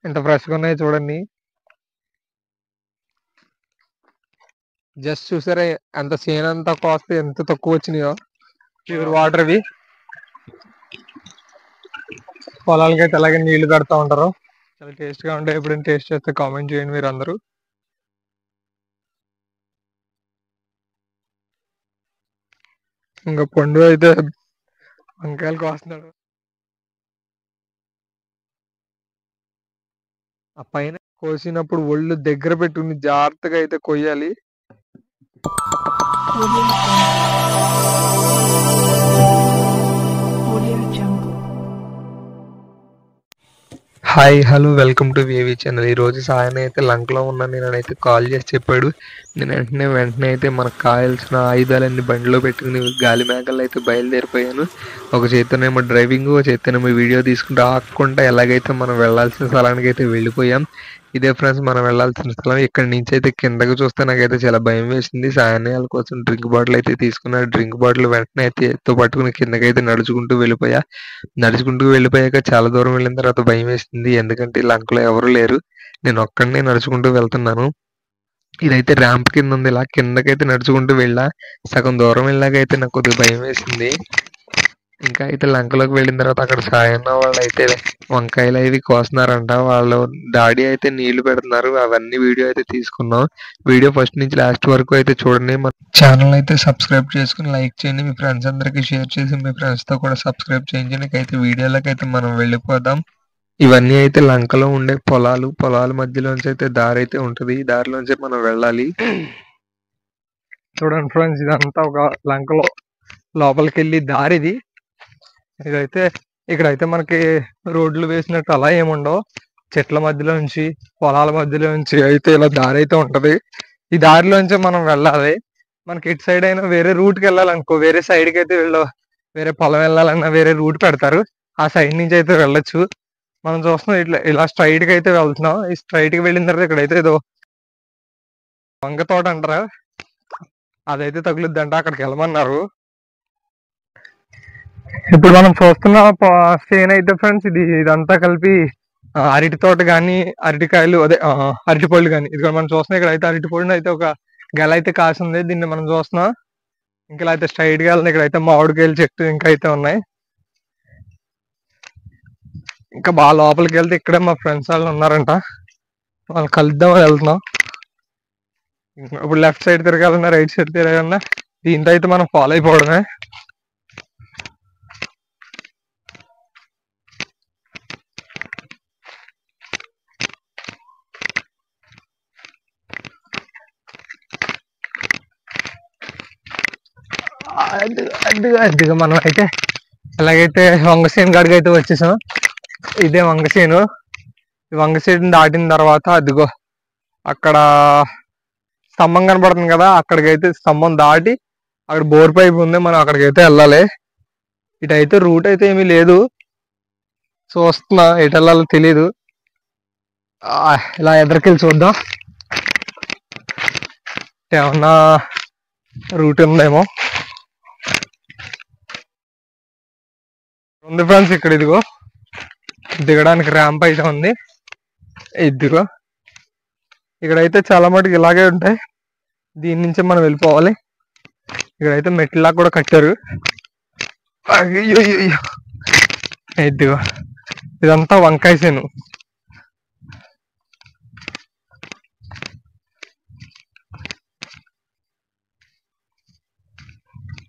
ఎంత ఫ్రెష్గా ఉన్నాయో చూడండి. జస్ట్ చూసారా ఎంత సేన్ అంతా కోస్తే ఎంత తక్కువ వచ్చినాయో. ప్యూర్ వాటర్ ఇవి. పొలాలకి అయితే అలాగే నీళ్లు పెడతా ఉంటారు. చాలా టేస్ట్ గా ఉంటాయి. ఎప్పుడైనా టేస్ట్ చేస్తే కామెంట్ చేయండి మీరు అందరూ. ఇంకా పండు అయితే వంకాయలు కోస్తున్నాడు. ఆ పైన కోసినప్పుడు ఒళ్ళు దగ్గర పెట్టుకుని జాగ్రత్తగా అయితే కొయ్యాలి. హాయ్ హలో వెల్కమ్ టు వేవి ఛానల్. ఈరోజు సాయన అయితే లంకలో ఉన్నాను నేనైతే కాల్ చేసి చెప్పాడు. నేను వెంటనే అయితే మనకు కావాల్సిన ఆయుధాలన్నీ బండిలో పెట్టుకుని గాలి మేఘాలు అయితే బయలుదేరిపోయాను. ఒక చేత్తోనేమో డ్రైవింగ్, ఒక చేత్తోనేమో వీడియో తీసుకుంటూ ఆకుండా ఎలాగైతే మనం వెళ్లాల్సిన స్థలానికి అయితే వెళ్ళిపోయాం. ఇదే ఫ్రెండ్స్ మనం వెళ్లాల్సిన స్థలం. ఇక్కడి నుంచి అయితే కిందకు చూస్తే నాకైతే చాలా భయం వేసింది. సాయనయాల కోసం డ్రింక్ బాటిల్ అయితే తీసుకున్నాను. డ్రింక్ బాటిల్ వెంటనే అయితే ఎత్తో పట్టుకుని కిందకైతే నడుచుకుంటూ వెళ్ళిపోయాక చాలా దూరం వెళ్ళిన తర్వాత భయం వేసింది. ఎందుకంటే లంకలో ఎవరు లేరు, నేను ఒక్కడినే నడుచుకుంటూ వెళ్తున్నాను. ఇదైతే ర్యాంప్ కింద ఉంది. ఇలా కిందకైతే నడుచుకుంటూ వెళ్ళా. సగం దూరం వెళ్ళాకైతే నాకు కొద్దిగా భయం వేసింది. ఇంకా అయితే లంకలోకి వెళ్ళిన తర్వాత అక్కడ సాయన్న వాళ్ళు అయితే వంకాయలు అవి కోస్తున్నారంట. వాళ్ళు డాడీ అయితే నీళ్లు పెడుతున్నారు. అవన్నీ వీడియో అయితే తీసుకున్నాం. వీడియో ఫస్ట్ నుంచి లాస్ట్ వరకు అయితే చూడండి. మన ఛానల్ అయితే సబ్స్క్రైబ్ చేసుకుని లైక్ చేయండి. మీ ఫ్రెండ్స్ అందరికి షేర్ చేసి మీ ఫ్రెండ్స్ తో కూడా సబ్స్క్రైబ్ చేయించండి. అయితే వీడియోలోకి అయితే మనం వెళ్ళిపోదాం. ఇవన్నీ అయితే లంకలో ఉండే పొలాల మధ్యలోంచి అయితే దారి అయితే ఉంటది. ఈ దారిలోంచి మనం వెళ్ళాలి. చూడండి ఫ్రెండ్స్, ఇదంతా ఒక లంకలో లోపలికి వెళ్ళి దారిది. ఇదైతే ఇక్కడైతే మనకి రోడ్లు వేసినట్టు అలా ఏముండవు. చెట్ల మధ్యలో నుంచి పొలాల మధ్యలో నుంచి అయితే ఇలా దారి అయితే ఉంటది. ఈ దారిలోంచి మనం వెళ్ళాలి. మనకి ఇటు సైడ్ అయినా వేరే రూట్కి వెళ్ళాలనుకో, వేరే సైడ్కి అయితే వేరే పొలం వెళ్ళాలన్నా వేరే రూట్ పెడతారు. ఆ సైడ్ నుంచి అయితే వెళ్ళొచ్చు. మనం చూస్తున్నాం ఇలా స్ట్రైట్ గా అయితే వెళ్తున్నాం. ఈ స్ట్రైట్ కి వెళ్ళిన తర్వాత ఇక్కడైతే ఏదో వంగ తోట అంటారా, అదైతే తగులుద్దంట. అక్కడికి వెళ్ళమన్నారు. ఇప్పుడు మనం చూస్తున్న సేన్ అయితే ఫ్రెండ్స్ ఇదంతా కలిపి అరటి తోట కానీ అరటికాయలు అదే అరటి పళ్ళు కానీ, ఇది మనం చూస్తున్నాం. ఇక్కడ అయితే అరటి పళ్ళు అయితే ఒక గెల అయితే కాసి ఉంది. దీన్ని మనం చూస్తున్నాం. ఇంకా అయితే స్ట్రైట్ గా వెళ్తుంది. ఇక్కడైతే మామిడికాయల చెట్టు ఇంకా అయితే ఉన్నాయి. ఇంకా బాగా లోపలికి వెళ్తే ఇక్కడే మా ఫ్రెండ్స్ వాళ్ళు ఉన్నారంట. వాళ్ళు కలుద్దామని వెళ్తున్నాం. ఇప్పుడు లెఫ్ట్ సైడ్ తిరగాలన్నా రైట్ సైడ్ తిరగాలన్నా దీంతో అయితే మనం ఫాలో అయిపోవడమే. అదిగా మనం అయితే ఎలాగైతే వంగసేను కాడికి అయితే వచ్చేసాం. ఇదే వంగసేను. ఈ వంగసేను దాటిన తర్వాత అదిగో అక్కడ స్తంభం కనపడుతుంది కదా, అక్కడికైతే స్తంభం దాటి అక్కడ బోర్ పైప్ ఉంది. మనం అక్కడికైతే వెళ్ళాలి. ఇటైతే రూట్ అయితే ఏమీ లేదు. చూస్తున్నా ఎటు వెళ్ళాలో తెలీదు. ఇలా ఎదరికెళ్ళి చూద్దాం, ఏమన్నా రూట్ ఉందేమో. ఉంది ఫ్రెండ్స్, ఇక్కడ ఇదిగో దిగడానికి ర్యాంప్ అయితే ఉంది. ఇదిగో ఇక్కడైతే చాలా మటుకు ఇలాగే ఉంటాయి. దీని నుంచి మనం వెళ్ళిపోవాలి. ఇక్కడైతే మెట్లా కూడా కట్టారు. ఇదిగో ఇదంతా వంకాయ సేను.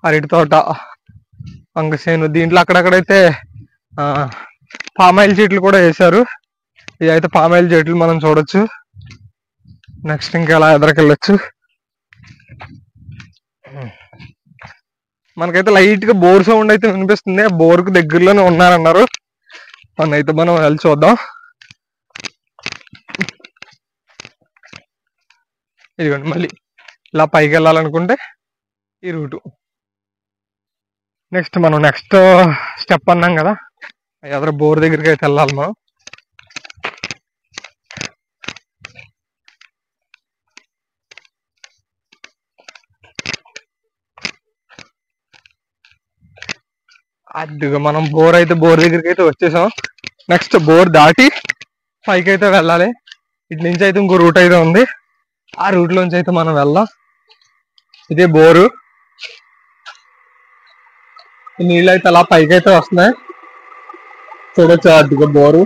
అరటి తోట, వంగసేను. దీంట్లో అక్కడక్కడైతే పామాయిల్ చెట్లు కూడా వేశారు. ఇదైతే పామాయిల్ చెట్లు మనం చూడొచ్చు. నెక్స్ట్ ఇంకా ఎలా ఎదరికెళ్ళొచ్చు. మనకైతే లైట్ గా బోర్ సౌండ్ అయితే వినిపిస్తుంది. బోర్ కు దగ్గరలోనే ఉన్నారన్నారు. అయితే మనం వెళ్ళి చూద్దాం. ఇదిగోండి మళ్ళీ ఇలా పైకి వెళ్ళాలనుకుంటే ఈ రూటు. నెక్స్ట్ స్టెప్ అన్నాం కదా, ఎదర బోర్ దగ్గరికి అయితే వెళ్ళాలి మనం. అదిగా మనం బోర్ దగ్గరికి అయితే వచ్చేసాం. నెక్స్ట్ బోర్ దాటి పైకి అయితే వెళ్ళాలి. ఇటు నుంచి అయితే ఇంకో రూట్ అయితే ఉంది, ఆ రూట్ లోంచి అయితే మనం వెళ్దాం. ఇదే బోరు, నీళ్ళు అయితే అలా పైకి అయితే వస్తున్నాయి, చూడొచ్చు అదిగో బోరు.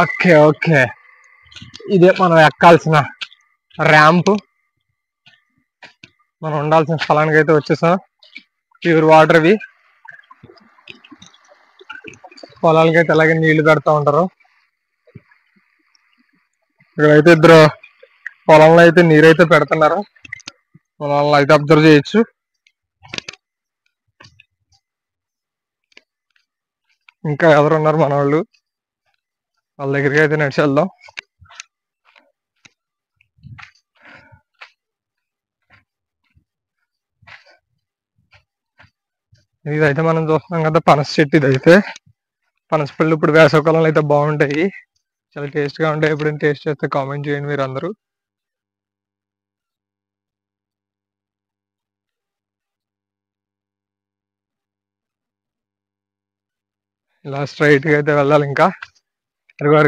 ఓకే ఓకే, ఇదే మనం ఎక్కాల్సిన ర్యాంప్. మనం ఉండాల్సిన స్థలానికి అయితే వచ్చేసాం. ప్యూర్ వాటర్ ఇవి, పొలాలకి అయితే అలాగే నీళ్లు పెడతా ఉంటారు. ఇక్కడైతే ఇద్దరు పొలంలో అయితే నీరైతే పెడుతున్నారు, పొలంలో అయితే అబ్జర్వ్ చేయొచ్చు. ఇంకా ఎవరున్నారు మన వాళ్ళు, వాళ్ళ దగ్గరికి అయితే నడిచి వెళ్దాం. ఇదైతే మనం చూస్తున్నాం కదా పనస చెట్టు. ఇదైతే పనస పళ్ళు ఇప్పుడు వేసవికాలంలో అయితే బాగుంటాయి, చాలా టేస్ట్ గా ఉంటాయి. ఎప్పుడైనా టేస్ట్ చేస్తే కామెంట్ చేయండి మీరు అందరూ. ఇలా స్ట్రైట్ గా అయితే వెళ్ళాలి. ఇంకా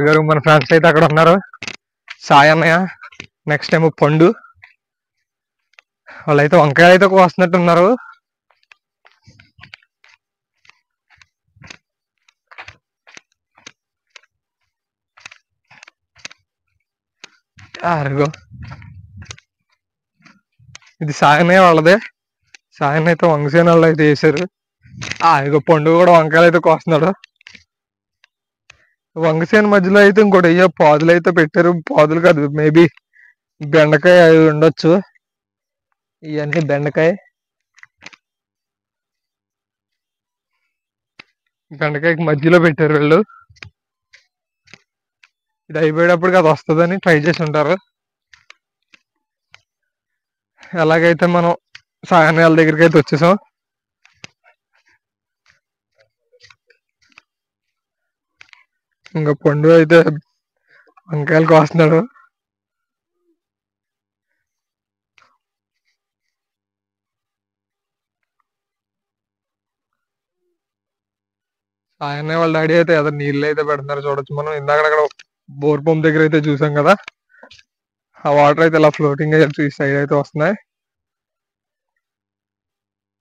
గారు మన ఫ్రెండ్స్ అయితే అక్కడ ఉన్నారు, సాయి అన్నయ్య, నెక్స్ట్ టైం పండు, వాళ్ళైతే వంకాయలు అయితే కోస్తున్నట్టు ఉన్నారు. అరుగో ఇది సాయి అన్నయ్య వాళ్ళదే, సాయి అన్నయ్య అయితే వంగసేన వాళ్ళు అయితే వేసారు. ఇగో పండు కూడా వంకాయలు అయితే కోస్తున్నాడు. వంగసేన మధ్యలో అయితే ఇంకోటి అయ్యో పాదులు అయితే పెట్టారు, పాదులు కాదు మేబీ బెండకాయ అవి ఉండొచ్చు. ఇవన్నీ బెండకాయ బెండకాయకి మధ్యలో పెట్టారు వీళ్ళు. ఇది అయిపోయేటప్పటికి అది వస్తుందని ట్రై చేసి ఉంటారు. ఎలాగైతే మనం సాయన్నయాల దగ్గరికి అయితే వచ్చేసాం. ఇంకా పండు అయితే వంకాయలు కోస్తున్నాడు. సాయన్నయ్య వాళ్ళ డాడీ అయితే ఏదో నీళ్ళు అయితే పెడుతున్నారు చూడొచ్చు. మనం ఇందాక అక్కడ బోర్ పంప్ దగ్గర అయితే చూసాం కదా, ఆ వాటర్ అయితే ఇలా ఫ్లోటింగ్ అయితే ఈ సైడ్ అయితే వస్తున్నాయి.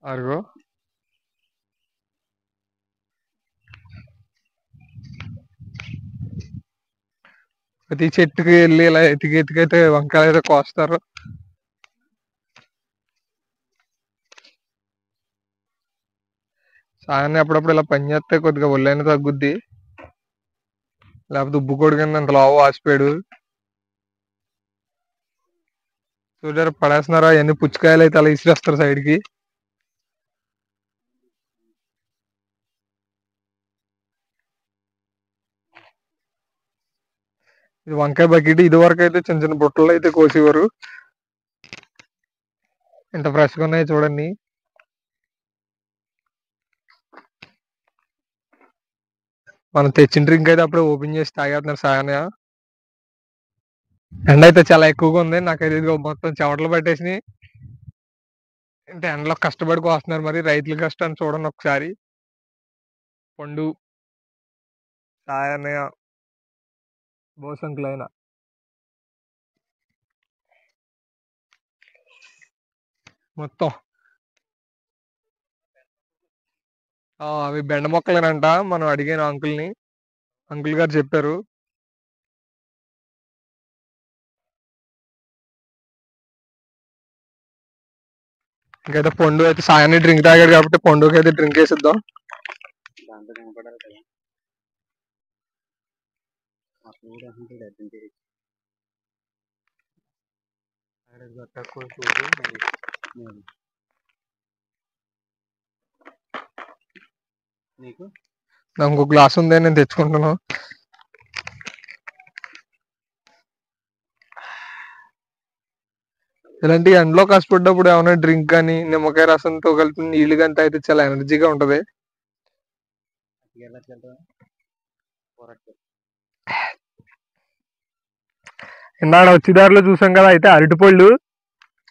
అరుగో ప్రతి చెట్టుకి వెళ్ళి ఇలా ఎతికైతే వంకాయలు అయితే కోస్తారు. సాయన్న అప్పుడప్పుడు ఇలా పని చేస్తే కొద్దిగా ఒళ్ళైనా తగ్గుద్ది, లేకపోతే ఉబ్బు కొడు కింద అంత లావు వాసిపోయాడు. చూడారు పడేస్తున్నారా, ఎన్ని పుచ్చకాయలు అయితే అలా ఇసిరేస్తారు సైడ్ కి. ఇది వంకాయ బకెట్. ఇది వరకు అయితే చిన్న చిన్న బుట్టలు అయితే కోసేవారు, ఎంత ఫ్రెష్ గా ఉన్నాయి చూడండి. మనం తెచ్చిన డ్రింక్ అయితే అప్పుడే ఓపెన్ చేసి తాగేస్తున్నారు సాయన్న. ఎండ అయితే చాలా ఎక్కువగా ఉంది, నాకైతే ఇదిగో మొత్తం చెమటలు పట్టేసి. అంటే ఎండలో కష్టపడి కోస్తున్నారు, మరి రైతుల కష్టాన్ని చూడండి ఒకసారి. పండు, సాయన్నయ్య, బోసంకులైన మొత్తం అవి బెండ మొక్కలేనంట. మనం అడిగాను అంకుల్ని, అంకుల్ గారు చెప్పారు. ఇంకైతే పండు అయితే సాయాన్ని డ్రింక్ తాగాడు కాబట్టి పండుకి అయితే డ్రింక్ వేసిద్దాం. నాకు ఇంకో గ్లాస్ ఉంది, నేను తెచ్చుకుంటాను. ఇలాంటి ఎండలో కష్టపడ్డప్పుడు ఏమైనా డ్రింక్ కానీ నిమ్మకాయ రసంతో కలిపి నీళ్లు కానీ అయితే చాలా ఎనర్జీగా ఉంటది. ఇందాక వచ్చేదారిలో చూసాం కదా, అయితే అరటిపళ్ళు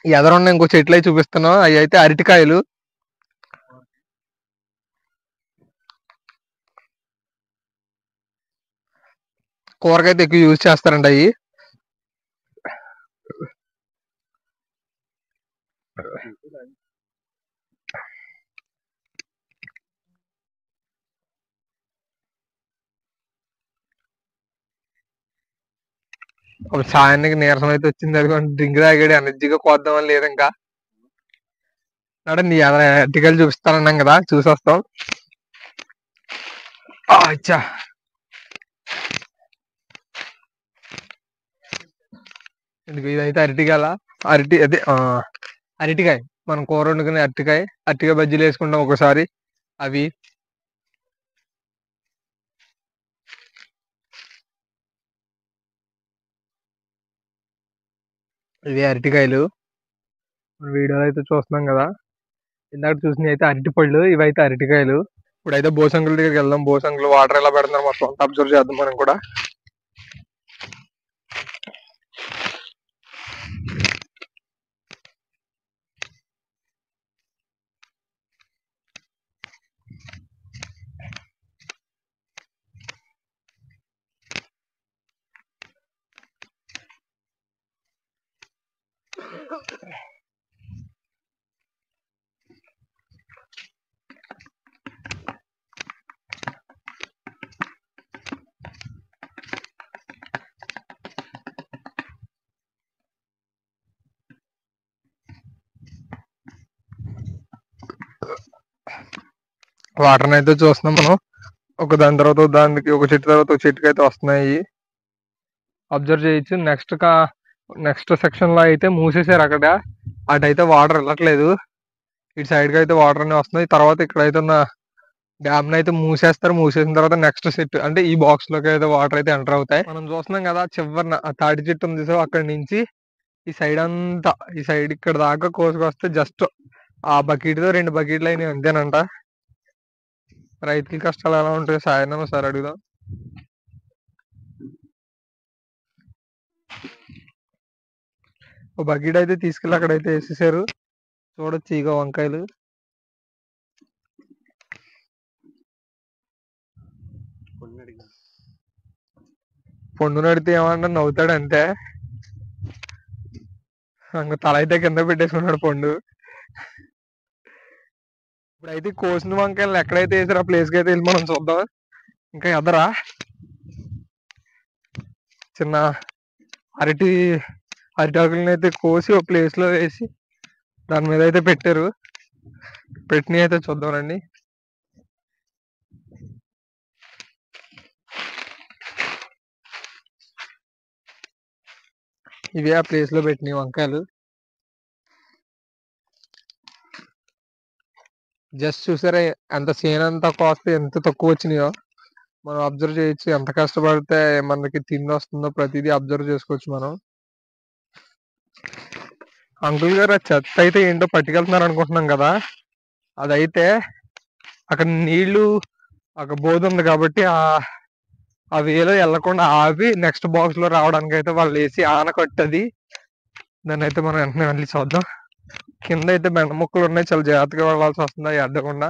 ఎదరున్న ఇంకో చెట్లు అయితే చూపిస్తున్నాం. అవి అయితే అరటికాయలు. కూరకైతే ఎక్కువ యూజ్ చేస్తారండి అవి. ఒక సాయానికి నీరసం అయితే వచ్చింది, అది డ్రింక్ తాగాడు, ఎనర్జీగా కోద్దామని లేదు ఇంకా. నీ అరటికాయలు చూపిస్తానన్నాం కదా, చూసి వస్తాం. అచ్చా, ఇదైతే అరటికాయల అరటికాయ మనం కూర వండుకునే అరటికాయ బజ్జీలు వేసుకుంటాం ఒకసారి. అవి ఇవి అరటికాయలు వీడియోలో అయితే చూస్తున్నాం కదా. ఇందాక చూసినవి అయితే అరటిపళ్ళు, ఇవైతే అరటికాయలు. ఇప్పుడైతే బోసంగుల దగ్గరికి వెళ్దాం. బోసంగులు వాటర్ ఎలా పెడుతున్నారు మొత్తం అబ్జర్వ్ చేద్దాం మనం కూడా. వాటర్ అయితే చూస్తున్నాం మనం, ఒక దాని తర్వాత దానికి, ఒక చెట్టు తర్వాత ఒక చెట్టుకి అయితే వస్తున్నాయి, అబ్జర్వ్ చేయొచ్చు. నెక్స్ట్ సెక్షన్ లో అయితే మూసేసారు, అటైతే వాటర్ వెళ్ళట్లేదు, ఇటు సైడ్ కి అయితే వాటర్ అనే వస్తున్నాయి. తర్వాత ఇక్కడైతే ఉన్న డ్యామ్ అయితే మూసేస్తారు. మూసేసిన తర్వాత నెక్స్ట్ సెట్ అంటే ఈ బాక్స్ లోకి అయితే వాటర్ అయితే ఎంటర్ అవుతాయి. మనం చూస్తున్నాం కదా చివరిన తాటి చెట్టు ఉంది, సో అక్కడి నుంచి ఈ సైడ్ అంతా, ఈ సైడ్ ఇక్కడ దాకా కోసుకొస్తే జస్ట్ ఆ బకెట్ తో 2 బకెట్లు అయినాయి అంతేనంట. రైతుల కష్టాలు ఎలా ఉంటాయి సాయన సార్ అడుగుదాం. ఒక బకెట్ అయితే తీసుకెళ్ళి అక్కడైతే వేసేసారు. చూడొచ్చు ఇక వంకాయలు. పండు నడితే ఏమన్నా నవ్వుతాడు అంతే, తల అయితే కింద పెట్టేసుకున్నాడు పండు. ఇప్పుడైతే కోసిన వంకాయలు ఎక్కడైతే వేసారు ఆ ప్లేస్ కి అయితే వెళ్ళి మనం చూద్దాం. ఇంకా ఎదరా చిన్న అరిటాకులను అయితే కోసి ఒక ప్లేస్ లో వేసి దాని మీద అయితే పెట్టారు. పెట్టినవి అయితే చూద్దామండి. ఇవి ఆ ప్లేస్ లో పెట్టినవి వంకాయలు. జస్ట్ చూసారా ఎంత సేన్ అంతా కోస్తే ఎంత తక్కువ వచ్చినాయో మనం అబ్జర్వ్ చేయొచ్చు. ఎంత కష్టపడితే మనకి తిండి వస్తుందో ప్రతిదీ అబ్జర్వ్ చేసుకోవచ్చు మనం. అంకుల్ గారు ఆ చెత్త అయితే ఏంటో పట్టుకెళ్తున్నారు అనుకుంటున్నాం కదా, అదైతే అక్కడ నీళ్లు ఒక బోధ ఉంది కాబట్టి ఆ వేలో వెళ్లకుండా ఆపి నెక్స్ట్ బాక్స్ లో రావడానికి అయితే వాళ్ళు వేసి ఆనకట్టది. దాన్ని అయితే మనం వెంటనే వెళ్ళి చూద్దాం. కింద అయితే బెండ ముక్కలు ఉన్నాయి, చాలా జాగ్రత్తగా వెళ్ళాల్సి వస్తుంది అడ్డకుండా.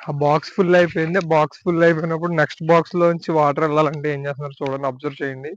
ఆ బాక్స్ ఫుల్ అయిపోయింది. బాక్స్ ఫుల్ అయిపోయినప్పుడు నెక్స్ట్ బాక్స్ లోంచి వాటర్ వెళ్ళాలంటే ఏం చేస్తున్నారు చూడండి, అబ్జర్వ్ చేయండి.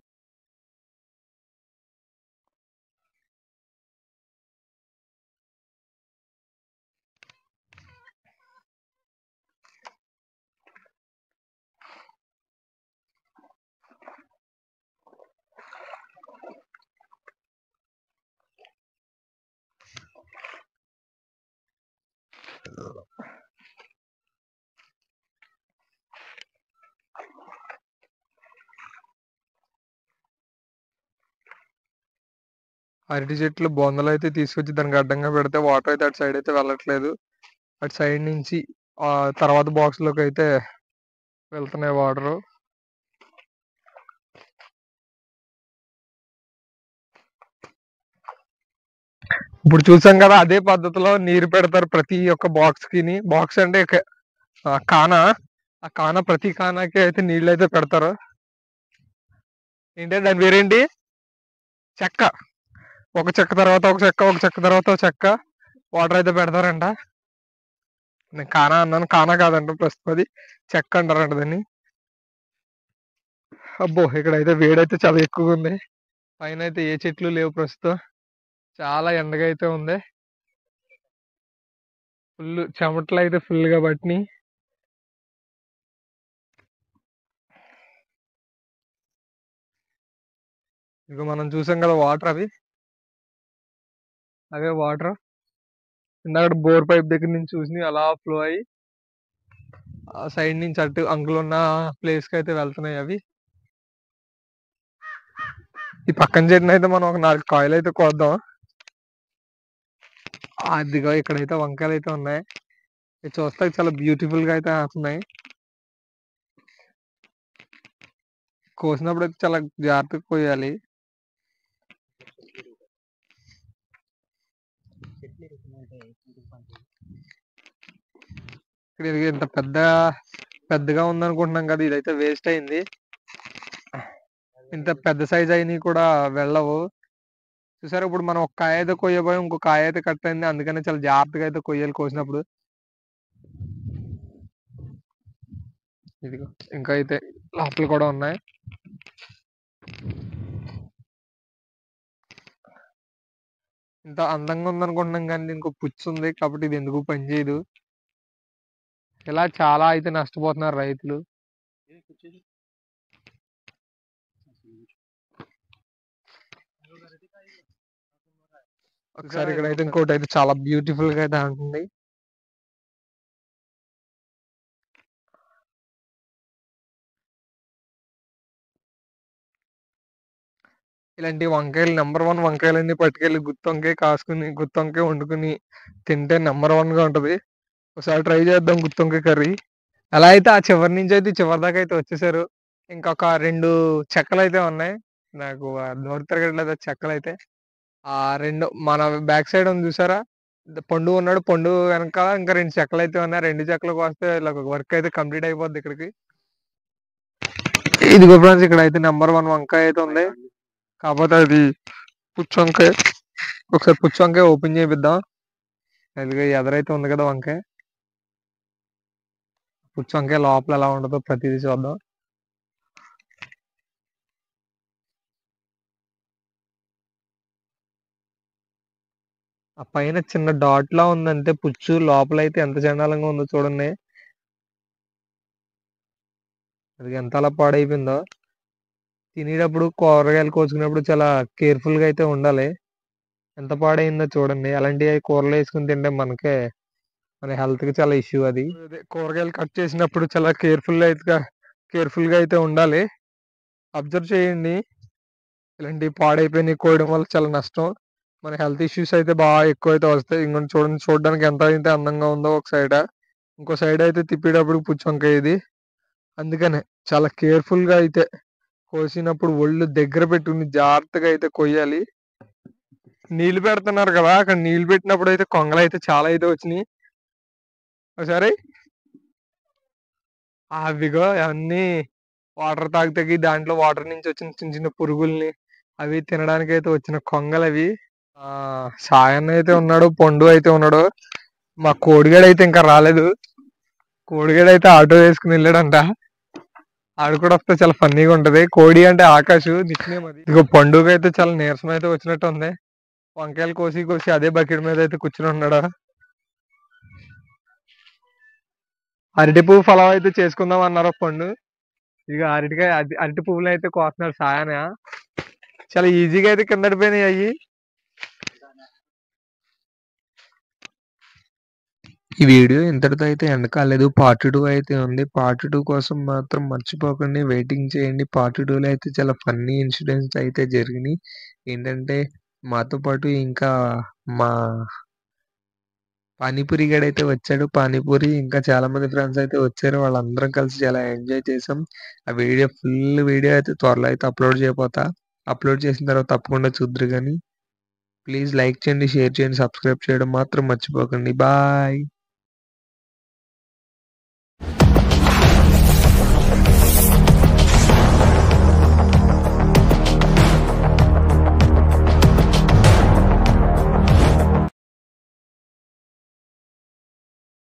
అరటి చెట్లు బొందలు అయితే తీసుకొచ్చి దానికి అడ్డంగా పెడితే వాటర్ అయితే అటు సైడ్ అయితే వెళ్ళట్లేదు. అటు సైడ్ నుంచి ఆ తర్వాత బాక్స్ లోకి అయితే వెళ్తున్నాయి వాటర్. ఇప్పుడు చూసాం కదా, అదే పద్ధతిలో నీరు పెడతారు ప్రతి ఒక్క బాక్స్ కి. బాక్స్ అంటే కానా, ఆ కానా ప్రతి కానాకి అయితే నీళ్ళు అయితే పెడతారు. ఏంటంటే దాని పేరేంటి? చెక్క. ఒక చెక్క తర్వాత ఒక చెక్క, ఒక చెక్క తర్వాత ఒక చెక్క వాటర్ అయితే పెడతారంట. నేను కానా అన్నాను, కానా కాదంట ప్రస్తుతం అది చెక్క అంటారంట దాన్ని. అబ్బో ఇక్కడైతే వేడైతే చాలా ఎక్కువగా ఉంది. పైన అయితే ఏ చెట్లు లేవు ప్రస్తుతం. చాలా ఎండగా అయితే ఉంది. ఫుల్ చెమటలు అయితే ఫుల్ గా పట్టినాయి. ఇక మనం చూసాం కదా వాటర్, అవే వాటర్ ఇందాక బోర్ పైప్ దగ్గర నుంచి చూసి అలా ఫ్లో అయ్యి ఆ సైడ్ నుంచి అటు అంకుల్ ఉన్న ప్లేస్ కి అయితే వెళ్తున్నాయి అవి. ఈ పక్కన చెట్టున అయితే మనం ఒక 4 కాయలు అయితే కోద్దాం. అదిగో ఇక్కడైతే వంకాయలు అయితే ఉన్నాయి. ఇది చూస్తే చాలా బ్యూటిఫుల్ గా అయితే వస్తున్నాయి. కోసినప్పుడు అయితే చాలా జాగ్రత్తగా కోయాలి. ఇక్కడ ఇది ఇంత పెద్దగా ఉందనుకుంటున్నాం కదా, ఇదైతే వేస్ట్ అయింది. ఇంత పెద్ద సైజ్ అయినవి కూడా వెళ్ళవు. చూసారు, ఇప్పుడు మనం ఒక కాయ అయితే కొయ్యబోయి ఇంకో కాయ అయితే కట్ అయింది. అందుకని చాలా జాగ్రత్తగా అయితే కొయ్యాలి కోసినప్పుడు. ఇదిగో ఇంకా అయితే లోపల కూడా ఉన్నాయి. ఇంత అందంగా ఉందనుకుంటున్నాం కానీ ఇంకో పుచ్చు ఉంది కాబట్టి ఇది ఎందుకు పనిచేయదు. ఇలా చాలా అయితే నష్టపోతున్నారు రైతులు. ఒకసారి ఇక్కడ అయితే ఇంకోటి అయితే చాలా బ్యూటిఫుల్ గా అయితే ఉంటుంది. ఇలాంటి వంకాయలు నెంబర్ 1 వంకాయలన్నీ పట్టుకెళ్ళి గుత్తొంకాయ కాసుకుని గుత్తొంకాయ వండుకుని తింటే నెంబర్ 1 గా ఉంటది. ఒకసారి ట్రై చేద్దాం గుత్తొంకాయ కర్రీ. అలా అయితే ఆ చివరి నుంచి అయితే చివరి దాకా అయితే వచ్చేసారు. ఇంకొక 2 చెక్కలు అయితే ఉన్నాయి. నాకు నోరు తిరగట్లేదు చెక్కలు అయితే. ఆ 2 మన బ్యాక్ సైడ్ ఉంది చూసారా, పండు ఉన్నాడు, పండు వెనకాల ఇంకా 2 చెక్కలు అయితే ఉన్నాయి. 2 చెక్కలకు వస్తే ఇలా వర్క్ అయితే కంప్లీట్ అయిపోద్ది ఇక్కడికి. ఇదిగో ఫ్రెండ్స్, ఇక్కడ అయితే నెంబర్ 1 వంకాయ అయితే ఉంది. కాకపోతే అది పుచ్చు వంకాయ. ఒకసారి పుచ్చు వంకాయ ఓపెన్ చేపిద్దాం. ఇదిగో ఎదరైతే ఉంది కదా వంకాయ. పుచ్చు వంకాయ లోపల ఎలా ఉండదో ప్రతిదీ చూద్దాం. ఆ పైన చిన్న డాట్ లా ఉందంటే పుచ్చు, లోపల అయితే ఎంత చండాలంగా ఉందో చూడండి. అది ఎంత అలా పాడైపోయిందో. తినేటప్పుడు కూరగాయలు కోసుకునేప్పుడు చాలా కేర్ఫుల్ గా అయితే ఉండాలి. ఎంత పాడైందో చూడండి. అలాంటివి కూరలో వేసుకుని తింటే మన హెల్త్ కి చాలా ఇష్యూ అది. కూరగాయలు కట్ చేసినప్పుడు చాలా కేర్ఫుల్ గా అయితే ఉండాలి. అబ్జర్వ్ చేయండి, ఇలాంటి పాడైపోయినవి కోయడం వల్ల చాలా నష్టం. మన హెల్త్ ఇష్యూస్ అయితే బాగా ఎక్కువ అయితే వస్తాయి. ఇంకొంచెం చూడండి, చూడడానికి ఎంత అయితే అందంగా ఉందో ఒక సైడ్, ఇంకో సైడ్ అయితే తిప్పేటప్పుడు పుచ్చు వంకాయ ఇది. అందుకనే చాలా కేర్ఫుల్ గా అయితే కోసినప్పుడు ఒళ్ళు దగ్గర పెట్టుకుని జాగ్రత్తగా అయితే కొయ్యాలి. నీళ్లు పెడుతున్నారు కదా, అక్కడ నీళ్లు పెట్టినప్పుడు అయితే కొంగలు అయితే చాలా అయితే వచ్చినాయి. ఒకసారి అవిగో అవన్నీ వాటర్ తాగి దాంట్లో వాటర్ నుంచి వచ్చిన చిన్న చిన్న పురుగుల్ని అవి తినడానికి అయితే వచ్చిన కొంగలు అవి. సాయన్న అయితే ఉన్నాడు, పండు అయితే ఉన్నాడు. మా కోడిగాడు అయితే ఇంకా రాలేదు. కోడిగాడు అయితే ఆటో వేసుకుని వెళ్ళాడంట. ఆడు కూడా వస్తే చాలా ఫన్నీగా ఉంటది. కోడి అంటే ఆకాశ్ నిక్నేమ్ అది. ఇక పండుగ అయితే చాలా నీరసం అయితే వచ్చినట్టు ఉంది. వంకాయలు కోసి అదే బకెట్ మీద అయితే కూర్చుని ఉన్నాడు. అరటి పువ్వు ఫలం అయితే చేసుకుందాం అన్నారు పండు. ఇక అరటి పువ్వులు అయితే కోస్తున్నాడు సాయన. చాలా ఈజీగా అయితే కింద పడిపోయినాయి అయ్యి. ఈ వీడియో ఇంతటితో అయితే ఎండ్ కాలేదు. పార్ట్ 2 అయితే ఉంది. పార్ట్ 2 కోసం మాత్రం మర్చిపోకండి, వెయిటింగ్ చేయండి. పార్ట్ 2లో అయితే చాలా ఫన్నీ ఇన్సిడెంట్స్ అయితే జరిగినాయి. ఏంటంటే మాతో పాటు ఇంకా మా పానీపూరి గడైతే వచ్చాడు. పానీపూరి ఇంకా చాలా మంది ఫ్రెండ్స్ అయితే వచ్చారు. వాళ్ళందరం కలిసి చాలా ఎంజాయ్ చేసాం. ఆ ఫుల్ వీడియో అయితే త్వరలో అయితే అప్లోడ్ చేయబోతా. అప్లోడ్ చేసిన తర్వాత తప్పకుండా చూద్దరు కానీ. ప్లీజ్ లైక్ చేయండి, షేర్ చేయండి, సబ్స్క్రైబ్ చేయడం మాత్రం మర్చిపోకండి. బాయ్.